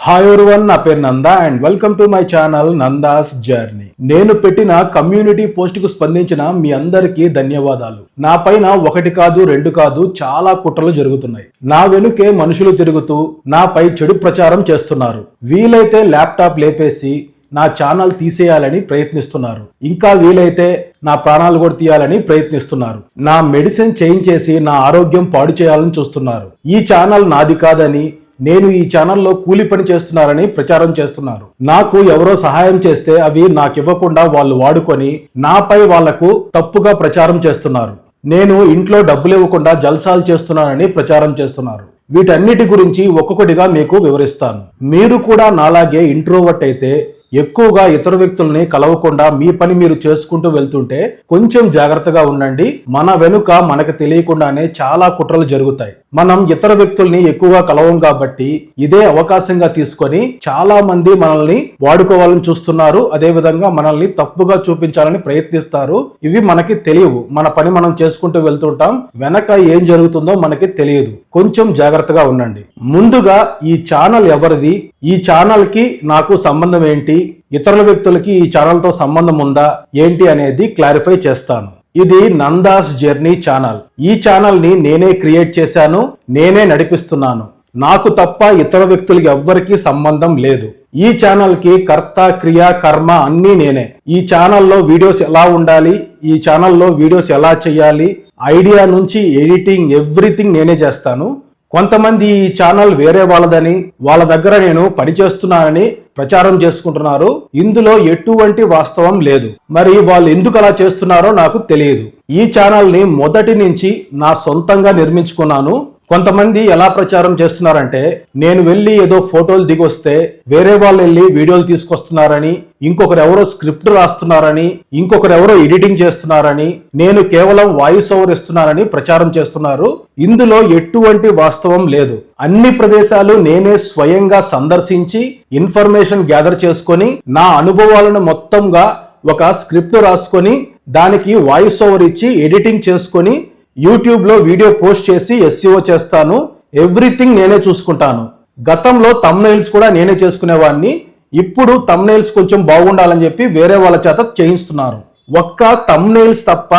Hi everyone, నా పేరు Nanda and welcome to my channel Nanda's journey. నేను పెట్టిన కమ్యూనిటీ పోస్ట్ కు స్పందించిన మీ అందరికీ ధన్యవాదాలు. నా పైన ఒకటి కాదు రెండు కాదు చాలా కుట్రలు జరుగుతున్నాయి. నా వెనుకే మనుషులు తిరుగుతూ నాపై చెడు ప్రచారం చేస్తున్నారు. వీలైతే ల్యాప్టాప్ లేపేసి నా ఛానల్ తీసేయాలని ప్రయత్నిస్తున్నారు. ఇంకా వీలైతే నా ప్రాణాలు కూడా తీయాలని ప్రయత్నిస్తున్నారు. నా మెడిసిన్ చేంజ్ చేసి నా ఆరోగ్యం పాడు చేయాలని చూస్తున్నారు. ఈ ఛానల్ నాది కాదని, నేను ఈ ఛానల్లో కూలి పని చేస్తున్నారని ప్రచారం చేస్తున్నారు. నాకు ఎవరో సహాయం చేస్తే అవి నాకు ఇవ్వకుండా వాళ్ళు వాడుకొని నాపై వాళ్లకు తప్పుగా ప్రచారం చేస్తున్నారు. నేను ఇంట్లో డబ్బులు ఇవ్వకుండా జల్సాలు చేస్తున్నానని ప్రచారం చేస్తున్నారు. వీటన్నిటి గురించి ఒక్కొక్కటిగా మీకు వివరిస్తాను. మీరు కూడా నాలాగే ఇంట్రోవర్ట్ అయితే ఎక్కువగా ఇతర వ్యక్తుల్ని కలవకుండా మీ పని మీరు చేసుకుంటూ వెళ్తుంటే కొంచెం జాగ్రత్తగా ఉండండి. మన వెనుక మనకు తెలియకుండానే చాలా కుట్రలు జరుగుతాయి. మనం ఇతర వ్యక్తుల్ని ఎక్కువగా కలవం కాబట్టి ఇదే అవకాశంగా తీసుకొని చాలా మంది మనల్ని వాడుకోవాలని చూస్తున్నారు. అదే విధంగా మనల్ని తప్పుగా చూపించాలని ప్రయత్నిస్తారు. ఇవి మనకి తెలియవు. మన పని మనం చేసుకుంటూ వెళ్తుంటాం. వెనక ఏం జరుగుతుందో మనకి తెలియదు. కొంచెం జాగ్రత్తగా ఉండండి. ముందుగా ఈ ఛానల్ ఎవరిది, ఈ ఛానల్ కి నాకు సంబంధం ఏంటి, ఇతరుల వ్యక్తులకి ఈ ఛానల్ తో సంబంధం ఉందా ఏంటి అనేది క్లారిఫై చేస్తాను. ఇది నందాస్ జర్నీ ఛానల్. ఈ ఛానల్ ని నేనే క్రియేట్ చేశాను, నేనే నడిపిస్తున్నాను. నాకు తప్ప ఇతర వ్యక్తులకి ఎవ్వరికీ సంబంధం లేదు. ఈ ఛానల్ కి కర్త, క్రియ, కర్మ అన్నీ నేనే. ఈ ఛానల్లో వీడియోస్ ఎలా ఉండాలి, ఈ ఛానల్లో వీడియోస్ ఎలా చేయాలి, ఐడియా నుంచి ఎడిటింగ్ ఎవ్రీథింగ్ నేనే చేస్తాను. కొంతమంది ఈ ఛానల్ వేరే వాళ్ళదని, వాళ్ళ దగ్గర నేను పనిచేస్తున్నానని ప్రచారం చేసుకుంటున్నారు. ఇందులో ఎటువంటి వాస్తవం లేదు. మరి వాళ్ళు ఎందుకు అలా చేస్తున్నారో నాకు తెలియదు. ఈ ఛానల్ ని మొదటి నుంచి నా సొంతంగా నిర్మించుకున్నాను. కొంతమంది ఎలా ప్రచారం చేస్తున్నారంటే, నేను వెళ్ళి ఏదో ఫోటోలు దిగొస్తే వేరే వాళ్ళు వెళ్ళి వీడియోలు తీసుకొస్తున్నారని, ఇంకొకరు ఎవరో స్క్రిప్ట్ రాస్తున్నారని, ఇంకొకరు ఎవరో ఎడిటింగ్ చేస్తున్నారని, నేను కేవలం వాయిస్ ఓవర్ ఇస్తున్నానని ప్రచారం చేస్తున్నారు. ఇందులో ఎటువంటి వాస్తవం లేదు. అన్ని ప్రదేశాలు నేనే స్వయంగా సందర్శించి ఇన్ఫర్మేషన్ గ్యాదర్ చేసుకొని నా అనుభవాలను మొత్తంగా ఒక స్క్రిప్ట్ రాసుకొని దానికి వాయిస్ ఓవర్ ఇచ్చి ఎడిటింగ్ చేసుకొని యూట్యూబ్ లో వీడియో పోస్ట్ చేసి SEO చేస్తాను. ఎవ్రీథింగ్ నేనే చూసుకుంటాను. గతంలో థంబ్నెయిల్స్ కూడా నేనే చేసుకునేవాడిని. ఇప్పుడు థంబ్నెయిల్స్ కొంచెం బాగుండాలని చెప్పి వేరే వాళ్ళ చేత చేయిస్తున్నారు. ఒక్క థంబ్నెయిల్స్ తప్ప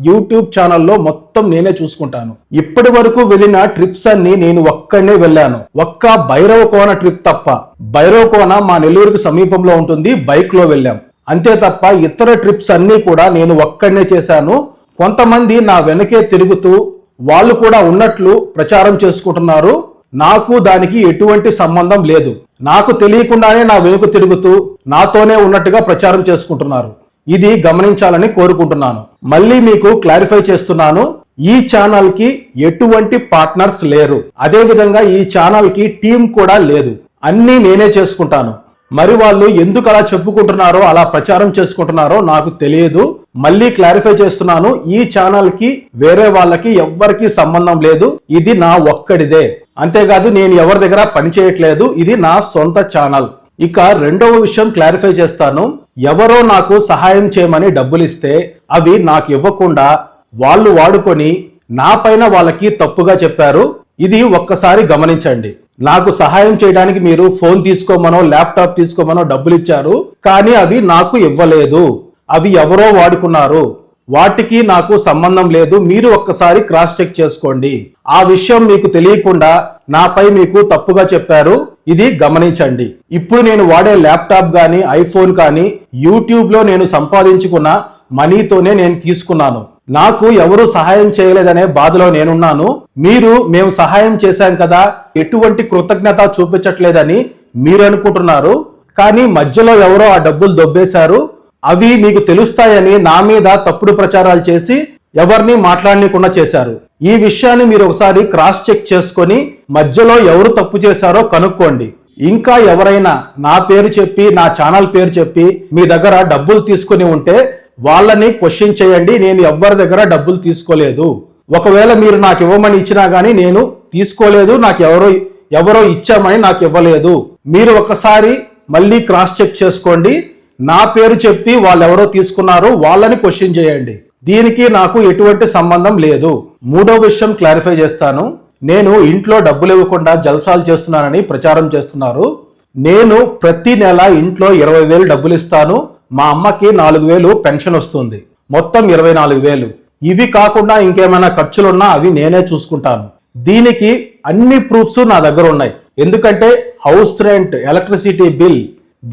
యూట్యూబ్ ఛానల్లో మొత్తం నేనే చూసుకుంటాను. ఇప్పటి వరకు వెళ్ళిన ట్రిప్స్ అన్ని నేను ఒక్కడనే వెళ్ళాను. ఒక్క భైరవకోన ట్రిప్ తప్ప. భైరవకోన మా నెల్లూరుకు సమీపంలో ఉంటుంది, బైక్ లో వెళ్ళాం. అంతే తప్ప ఇతర ట్రిప్స్ అన్ని కూడా నేను ఒక్కడనే చేశాను. కొంతమంది నా వెనకే తిరుగుతూ వాళ్ళు కూడా ఉన్నట్లు ప్రచారం చేసుకుంటున్నారు. నాకు దానికి ఎటువంటి సంబంధం లేదు. నాకు తెలియకుండానే నా వెనుక తిరుగుతూ నాతోనే ఉన్నట్టుగా ప్రచారం చేసుకుంటున్నారు. ఇది గమనించాలని కోరుకుంటున్నాను. మళ్ళీ మీకు క్లారిఫై చేస్తున్నాను. ఈ ఛానల్ కి ఎటువంటి పార్ట్నర్స్ లేరు. అదే విధంగా ఈ ఛానల్ కి టీం కూడా లేదు. అన్నీ నేనే చేసుకుంటాను. మరి వాళ్ళు ఎందుకు అలా చెప్పుకుంటున్నారో, అలా ప్రచారం చేసుకుంటున్నారో నాకు తెలియదు. మళ్ళీ క్లారిఫై చేస్తున్నాను. ఈ ఛానల్ కి వేరే వాళ్ళకి ఎవ్వరికి సంబంధం లేదు. ఇది నా ఒక్కడిదే. అంతేకాదు నేను ఎవరి దగ్గర పని చేయట్లేదు. ఇది నా సొంత ఛానల్. ఇక రెండవ విషయం క్లారిఫై చేస్తాను. ఎవరో నాకు సహాయం చేయమని డబ్బులు ఇస్తే అవి నాకు ఇవ్వకుండా వాళ్ళు వాడుకొని నా పైన వాళ్ళకి తప్పుగా చెప్పారు. ఇది ఒక్కసారి గమనించండి. నాకు సహాయం చేయడానికి మీరు ఫోన్ తీసుకోమనో ల్యాప్టాప్ తీసుకోమనో డబ్బులు ఇచ్చారు, కానీ అవి నాకు ఇవ్వలేదు. అవి ఎవరో వాడుకున్నారు. వాటికి నాకు సంబంధం లేదు. మీరు ఒక్కసారి క్రాస్ చెక్ చేసుకోండి. ఆ విషయం మీకు తెలియకుండా నాపై మీకు తప్పుగా చెప్పారు. ఇది గమనించండి. ఇప్పుడు నేను వాడే ల్యాప్టాప్ కానీ ఐఫోన్ కానీ యూట్యూబ్ లో నేను సంపాదించుకున్న మనీతోనే నేను తీసుకున్నాను. నాకు ఎవరు సహాయం చేయలేదనే బాధలో నేనున్నాను. మేము సహాయం చేశాం కదా, ఎటువంటి కృతజ్ఞత చూపించట్లేదని మీరు అనుకుంటున్నారు. కానీ మధ్యలో ఎవరో ఆ డబ్బులు దొబ్బేశారు. అవి మీకు తెలుస్తాయని నా మీద తప్పుడు ప్రచారాలు చేసి ఎవరిని మాట్లాడనీయకుండా చేశారు. ఈ విషయాన్ని మీరు ఒకసారి క్రాస్ చెక్ చేసుకొని మధ్యలో ఎవరు తప్పు చేశారో కనుక్కోండి. ఇంకా ఎవరైనా నా పేరు చెప్పి, నా ఛానల్ పేరు చెప్పి మీ దగ్గర డబ్బులు తీసుకుని ఉంటే వాళ్ళని క్వశ్చన్ చేయండి. నేను ఎవరి దగ్గర డబ్బులు తీసుకోలేదు. ఒకవేళ మీరు నాకు ఇవ్వమని ఇచ్చినా గానీ నేను తీసుకోలేదు. నాకు ఎవరో ఇచ్చామని నాకు ఇవ్వలేదు. మీరు ఒకసారి మళ్ళీ క్రాస్ చెక్ చేసుకోండి. నా పేరు చెప్పి వాళ్ళు ఎవరో తీసుకున్నారు, వాళ్ళని క్వశ్చన్ చేయండి. దీనికి నాకు ఎటువంటి సంబంధం లేదు. మూడో విషయం క్లారిఫై చేస్తాను. నేను ఇంట్లో డబ్బులు ఇవ్వకుండా జల్సాలు చేస్తున్నానని ప్రచారం చేస్తున్నారు. నేను ప్రతి నెల ఇంట్లో 20,000 డబ్బులు ఇస్తాను. మా అమ్మకి 4,000 పెన్షన్ వస్తుంది. మొత్తం 24,000. ఇవి కాకుండా ఇంకేమైనా ఖర్చులున్నా అవి నేనే చూసుకుంటాను. దీనికి అన్ని ప్రూఫ్స్ నా దగ్గర ఉన్నాయి. ఎందుకంటే house rent, electricity bill,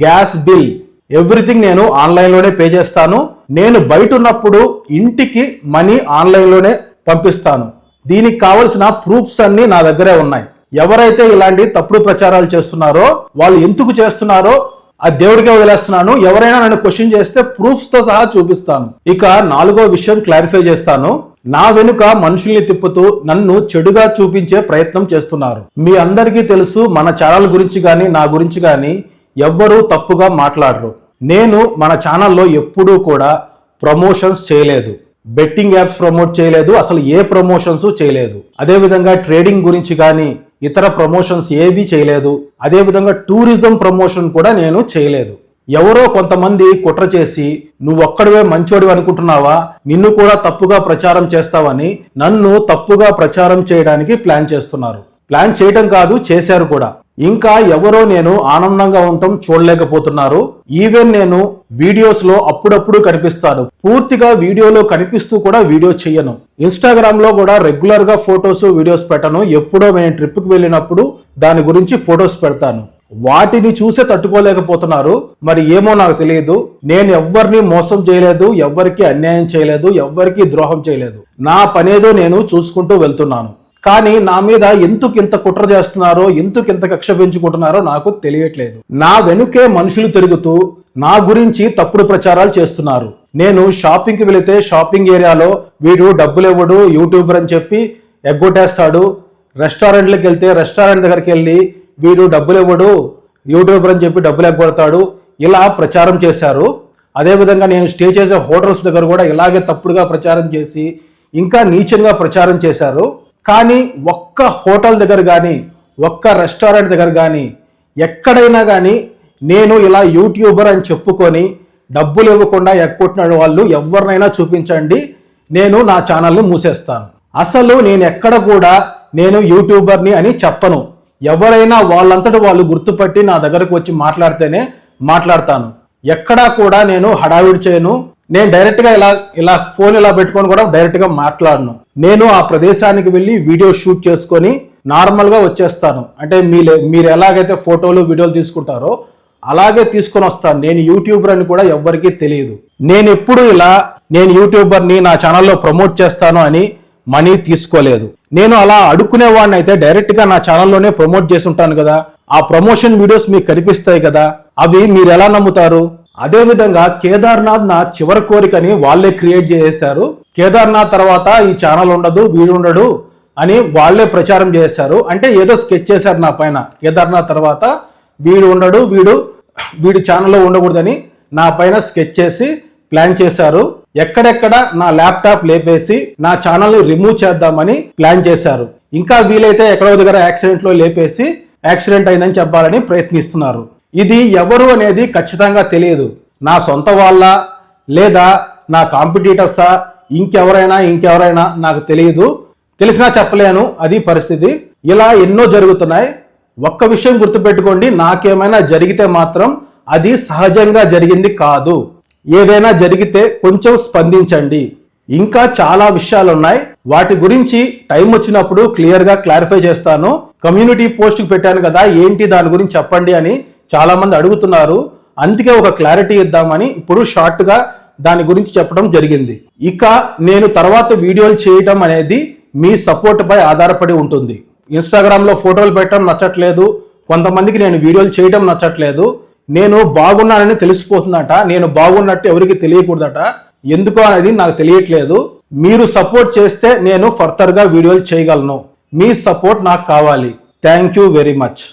gas bill, everything నేను ఆన్లైన్లోనే పే చేస్తాను. నేను బయట ఉన్నప్పుడు ఇంటికి మనీ ఆన్లైన్లోనే పంపిస్తాను. దీనికి కావలసిన ప్రూఫ్స్ అన్ని నా దగ్గరే ఉన్నాయి. ఎవరైతే ఇలాంటి తప్పుడు ప్రచారాలు చేస్తున్నారో వాళ్ళు ఎందుకు చేస్తున్నారో ఆ దేవుడికే వదిలేస్తున్నాను. ఎవరైనా నన్ను క్వశ్చన్ చేస్తే ప్రూఫ్స్ తో సహా చూపిస్తాను. ఇక 4వ విషయం క్లారిఫై చేస్తాను. నా వెనుక మనుషుల్ని తిప్పుతూ నన్ను చెడుగా చూపించే ప్రయత్నం చేస్తున్నారు. మీ అందరికీ తెలుసు, మన ఛానల్ గురించి కానీ నా గురించి కానీ ఎవ్వరూ తప్పుగా మాట్లాడరు. నేను మన ఛానల్లో ఎప్పుడూ కూడా ప్రమోషన్స్ చేయలేదు, బెట్టింగ్ యాప్స్ ప్రమోట్ చేయలేదు, అసలు ఏ ప్రమోషన్స్ చేయలేదు. అదేవిధంగా ట్రేడింగ్ గురించి కానీ ఇతర ప్రమోషన్స్ ఏవి చేయలేదు. అదేవిధంగా టూరిజం ప్రమోషన్ కూడా నేను చేయలేదు. ఎవరో కొంతమంది కుట్ర చేసి నువ్వు ఒక్కడివే మంచోడివి అనుకుంటున్నావా, నిన్ను కూడా తప్పుగా ప్రచారం చేస్తావని నన్ను తప్పుగా ప్రచారం చేయడానికి ప్లాన్ చేస్తున్నారు. ప్లాన్ చేయడం కాదు, చేశారు కూడా. ఇంకా ఎవరో నేను ఆనందంగా ఉండటం చూడలేకపోతున్నారు. ఈవెన్ నేను వీడియోస్ లో అప్పుడప్పుడు కనిపిస్తాను. పూర్తిగా వీడియోలో కనిపిస్తూ కూడా వీడియో చేయను. ఇన్స్టాగ్రామ్ లో కూడా రెగ్యులర్ గా ఫొటోస్ వీడియోస్ పెట్టను. ఎప్పుడో నేను ట్రిప్ కి వెళ్ళినప్పుడు దాని గురించి ఫొటోస్ పెడతాను. వాటిని చూసే తట్టుకోలేకపోతున్నారు. మరి ఏమో నాకు తెలియదు. నేను ఎవ్వరిని మోసం చేయలేదు, ఎవ్వరికి అన్యాయం చేయలేదు, ఎవ్వరికి ద్రోహం చేయలేదు. నా పనేదో నేను చూసుకుంటూ వెళ్తున్నాను. కానీ నా మీద ఎందుకు ఇంత కుట్ర చేస్తున్నారో, ఎందుకు ఇంత కక్ష పెంచుకుంటున్నారో నాకు తెలియట్లేదు. నా వెనుకే మనుషులు తిరుగుతూ నా గురించి తప్పుడు ప్రచారాలు చేస్తున్నారు. నేను షాపింగ్కి వెళితే షాపింగ్ ఏరియాలో వీడు డబ్బులు ఇవ్వడు, యూట్యూబర్ అని చెప్పి ఎగ్గొట్టేస్తాడు. రెస్టారెంట్లకు వెళ్తే రెస్టారెంట్ దగ్గరికి వెళ్ళి వీడు డబ్బులు ఇవ్వడు, యూట్యూబర్ అని చెప్పి డబ్బులు ఎగ్గొడతాడు. ఇలా ప్రచారం చేశారు. అదేవిధంగా నేను స్టే చేసే హోటల్స్ దగ్గర కూడా ఇలాగే తప్పుడుగా ప్రచారం చేసి ఇంకా నీచంగా ప్రచారం చేశారు. కానీ ఒక్క హోటల్ దగ్గర కానీ, ఒక్క రెస్టారెంట్ దగ్గర కానీ, ఎక్కడైనా కానీ నేను ఇలా యూట్యూబర్ అని చెప్పుకొని డబ్బులు ఇవ్వకుండా ఎక్కొట్టిన వాళ్ళు ఎవరినైనా చూపించండి, నేను నా ఛానల్ని మూసేస్తాను. అసలు నేను ఎక్కడ కూడా నేను యూట్యూబర్ని అని చెప్పను. ఎవరైనా వాళ్ళంతటా వాళ్ళు గుర్తుపట్టి నా దగ్గరకు వచ్చి మాట్లాడితేనే మాట్లాడతాను. ఎక్కడా కూడా నేను హడావిడి చేయను. నేను డైరెక్ట్గా ఇలా ఫోన్ ఇలా పెట్టుకొని కూడా డైరెక్ట్గా మాట్లాడను. నేను ఆ ప్రదేశానికి వెళ్ళి వీడియో షూట్ చేసుకొని నార్మల్గా వచ్చేస్తాను. అంటే మీరు ఎలాగైతే ఫోటోలు వీడియోలు తీసుకుంటారో అలాగే తీసుకొని వస్తాను. నేను యూట్యూబర్ అని కూడా ఎవ్వరికీ తెలియదు. నేను ఎప్పుడు నేను యూట్యూబర్ని నా ఛానల్లో ప్రమోట్ చేస్తాను అని మనీ తీసుకోలేదు. నేను అలా అడుక్కునేవాడిని అయితే డైరెక్ట్గా నా ఛానల్లోనే ప్రమోట్ చేసి ఉంటాను కదా. ఆ ప్రమోషన్ వీడియోస్ మీకు కనిపిస్తాయి కదా, అవి మీరు ఎలా నమ్ముతారు? అదేవిధంగా కేదార్నాథ్ నా చివరి కోరికని వాళ్ళే క్రియేట్ చేశారు. కేదార్నాథ్ తర్వాత ఈ ఛానల్ ఉండదు, వీడు ఉండడు అని వాళ్ళే ప్రచారం చేశారు. అంటే ఏదో స్కెచ్ చేశారు నా పైన. కేదార్నాథ్ తర్వాత వీడు ఉండడు, వీడు ఛానల్లో ఉండకూడదని నా పైన స్కెచ్ చేసి ప్లాన్ చేశారు. ఎక్కడెక్కడ నా ల్యాప్టాప్ లేపేసి నా ఛానల్ని రిమూవ్ చేద్దామని ప్లాన్ చేశారు. ఇంకా వీలైతే ఎక్కడో దగ్గర యాక్సిడెంట్లో లేపేసి యాక్సిడెంట్ అయిందని చెప్పాలని ప్రయత్నిస్తున్నారు. ఇది ఎవరు అనేది ఖచ్చితంగా తెలియదు. నా సొంత వాళ్ళ లేదా నా కాంపిటీటర్సా, ఇంకెవరైనా నాకు తెలియదు. తెలిసినా చెప్పలేను, అది పరిస్థితి. ఇలా ఎన్నో జరుగుతున్నాయి. ఒక్క విషయం గుర్తుపెట్టుకోండి, నాకేమైనా జరిగితే మాత్రం అది సహజంగా జరిగింది కాదు. ఏదైనా జరిగితే కొంచెం స్పందించండి. ఇంకా చాలా విషయాలు ఉన్నాయి, వాటి గురించి టైం వచ్చినప్పుడు క్లియర్గా క్లారిఫై చేస్తాను. కమ్యూనిటీ పోస్ట్ పెట్టాను కదా, ఏంటి దాని గురించి చెప్పండి అని చాలా మంది అడుగుతున్నారు. అందుకే ఒక క్లారిటీ ఇద్దామని ఇప్పుడు షార్ట్ గా దాని గురించి చెప్పడం జరిగింది. ఇక నేను తర్వాత వీడియోలు చేయటం అనేది మీ సపోర్ట్ పై ఆధారపడి ఉంటుంది. ఇన్స్టాగ్రామ్ లో ఫోటోలు పెట్టడం నచ్చట్లేదు, కొంతమందికి నేను వీడియోలు చేయడం నచ్చట్లేదు. నేను బాగున్నానని తెలిసిపోతుందట, నేను బాగున్నట్టు ఎవరికి తెలియకూడదట. ఎందుకో అనేది నాకు తెలియట్లేదు. మీరు సపోర్ట్ చేస్తే నేను ఫర్దర్ గా వీడియోలు చేయగలను. మీ సపోర్ట్ నాకు కావాలి. Thank you very much.